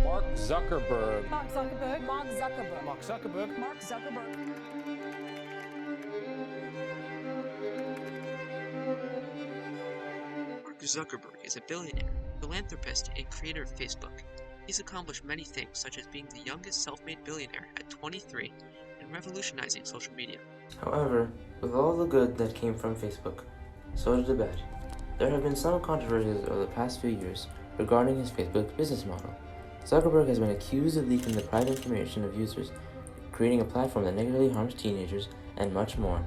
Mark Zuckerberg. Mark Zuckerberg. Mark Zuckerberg. Mark Zuckerberg. Mark Zuckerberg. Mark Zuckerberg is a billionaire, philanthropist, and creator of Facebook. He's accomplished many things, such as being the youngest self-made billionaire at 23 and revolutionizing social media. However, with all the good that came from Facebook, so did the bad. There have been some controversies over the past few years regarding his Facebook business model. Zuckerberg has been accused of leaking the private information of users, creating a platform that negatively harms teenagers, and much more.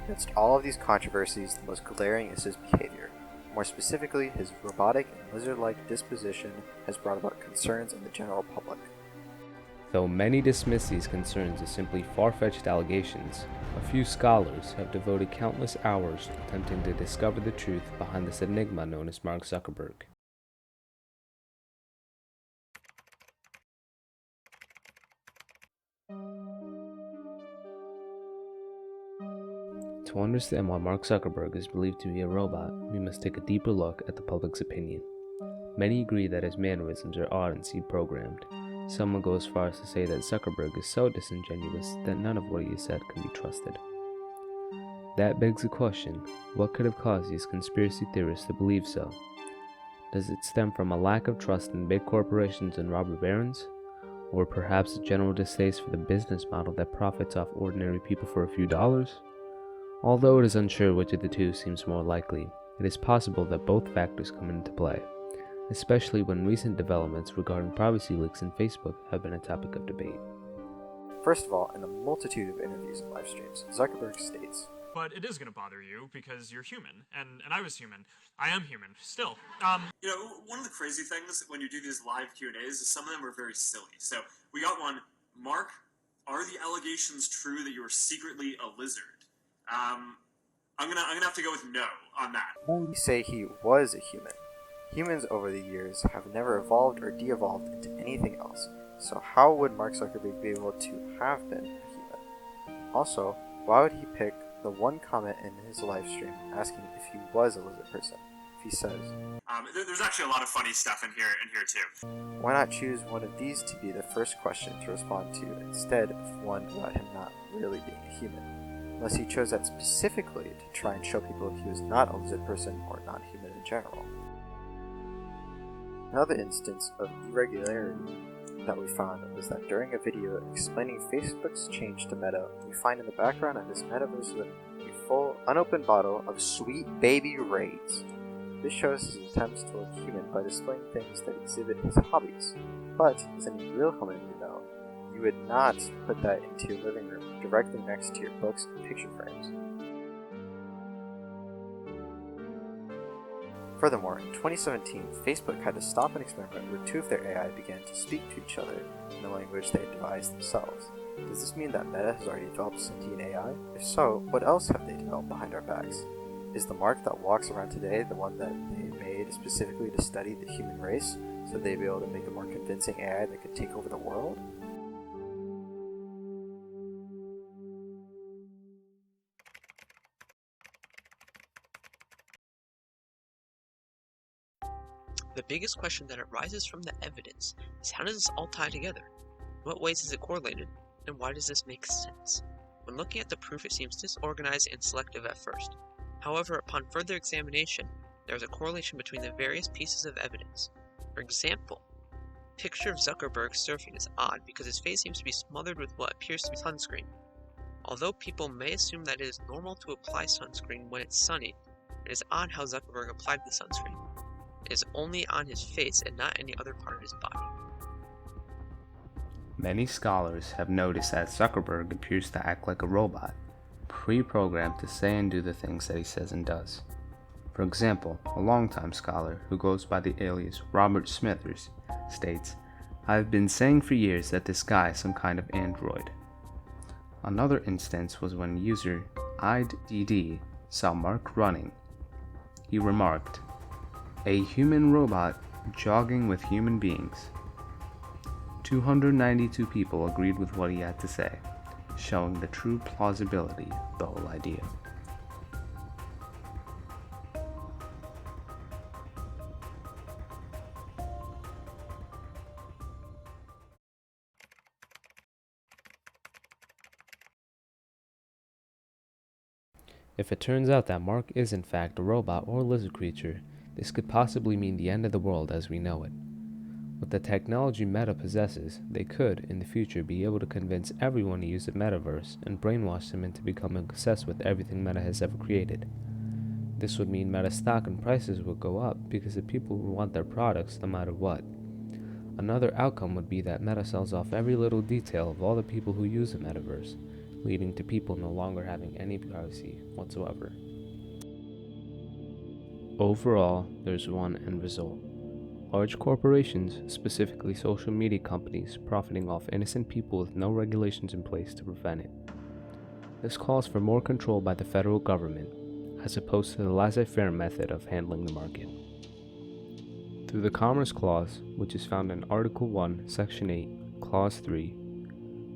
Amidst all of these controversies, the most glaring is his behavior. More specifically, his robotic and lizard-like disposition has brought about concerns in the general public. Though many dismiss these concerns as simply far-fetched allegations, a few scholars have devoted countless hours attempting to discover the truth behind this enigma known as Mark Zuckerberg. To understand why Mark Zuckerberg is believed to be a robot, we must take a deeper look at the public's opinion. Many agree that his mannerisms are odd and seed-programmed. Some will go as far as to say that Zuckerberg is so disingenuous that none of what he has said can be trusted. That begs the question, what could have caused these conspiracy theorists to believe so? Does it stem from a lack of trust in big corporations and robber barons? Or perhaps a general distaste for the business model that profits off ordinary people for a few dollars? Although it is unsure which of the two seems more likely, it is possible that both factors come into play, especially when recent developments regarding privacy leaks in Facebook have been a topic of debate. First of all, in a multitude of interviews and live streams, Zuckerberg states, "But it is going to bother you because you're human, and I was human. I am human, still." You know, one of the crazy things when you do these live Q&As is some of them are very silly. So we got one, Mark, are the allegations true that you are secretly a lizard? I'm gonna have to go with no on that. We say he was a human. Humans over the years have never evolved or de-evolved into anything else, so how would Mark Zuckerberg be able to have been a human? Also, why would he pick the one comment in his live stream asking if he was a lizard person, if he says, there's actually a lot of funny stuff in here too. Why not choose one of these to be the first question to respond to instead of one about him not really being a human? Unless he chose that specifically to try and show people if he was not a lizard person or non-human in general. Another instance of irregularity that we found was that during a video explaining Facebook's change to Meta, we find in the background of his metaverse a full, unopened bottle of Sweet Baby Ray's. This shows his attempts to look human by displaying things that exhibit his hobbies. But, as any real human would know, you would not put that into your living room directly next to your books and picture frames. Furthermore, in 2017, Facebook had to stop an experiment where two of their AI began to speak to each other in the language they had devised themselves. Does this mean that Meta has already developed sentient AI? If so, what else have they developed behind our backs? Is the Mark that walks around today the one that they made specifically to study the human race, so they'd be able to make a more convincing AI that could take over the world? The biggest question that arises from the evidence is how does this all tie together? In what ways is it correlated, and why does this make sense? When looking at the proof, it seems disorganized and selective at first. However, upon further examination, there is a correlation between the various pieces of evidence. For example, the picture of Zuckerberg surfing is odd because his face seems to be smothered with what appears to be sunscreen. Although people may assume that it is normal to apply sunscreen when it's sunny, it is odd how Zuckerberg applied the sunscreen. It is only on his face and not any other part of his body. Many scholars have noticed that Zuckerberg appears to act like a robot, pre-programmed to say and do the things that he says and does. For example, a longtime scholar who goes by the alias Robert Smithers states, "I've been saying for years that this guy is some kind of android." Another instance was when user IDD saw Mark running. He remarked, "A human robot jogging with human beings." 292 people agreed with what he had to say, showing the true plausibility of the whole idea. If it turns out that Mark is in fact a robot or lizard creature, this could possibly mean the end of the world as we know it. With the technology Meta possesses, they could, in the future, be able to convince everyone to use the metaverse and brainwash them into becoming obsessed with everything Meta has ever created. This would mean Meta stock and prices would go up because the people would want their products no matter what. Another outcome would be that Meta sells off every little detail of all the people who use the metaverse, leading to people no longer having any privacy whatsoever. Overall, there's one end result. Large corporations, specifically social media companies, profiting off innocent people with no regulations in place to prevent it. This calls for more control by the federal government, as opposed to the laissez-faire method of handling the market. Through the Commerce Clause, which is found in Article 1, Section 8, Clause 3,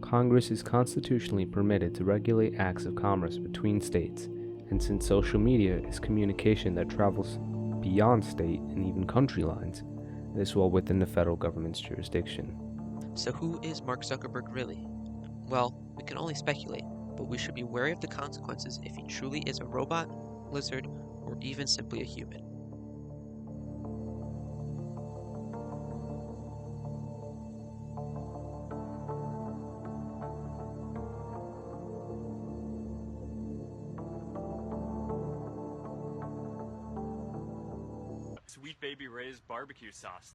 Congress is constitutionally permitted to regulate acts of commerce between states, and since social media is communication that travels beyond state and even country lines, it is well within the federal government's jurisdiction. So who is Mark Zuckerberg really? Well, we can only speculate, but we should be wary of the consequences if he truly is a robot, lizard, or even simply a human. Sweet Baby Ray's barbecue sauce.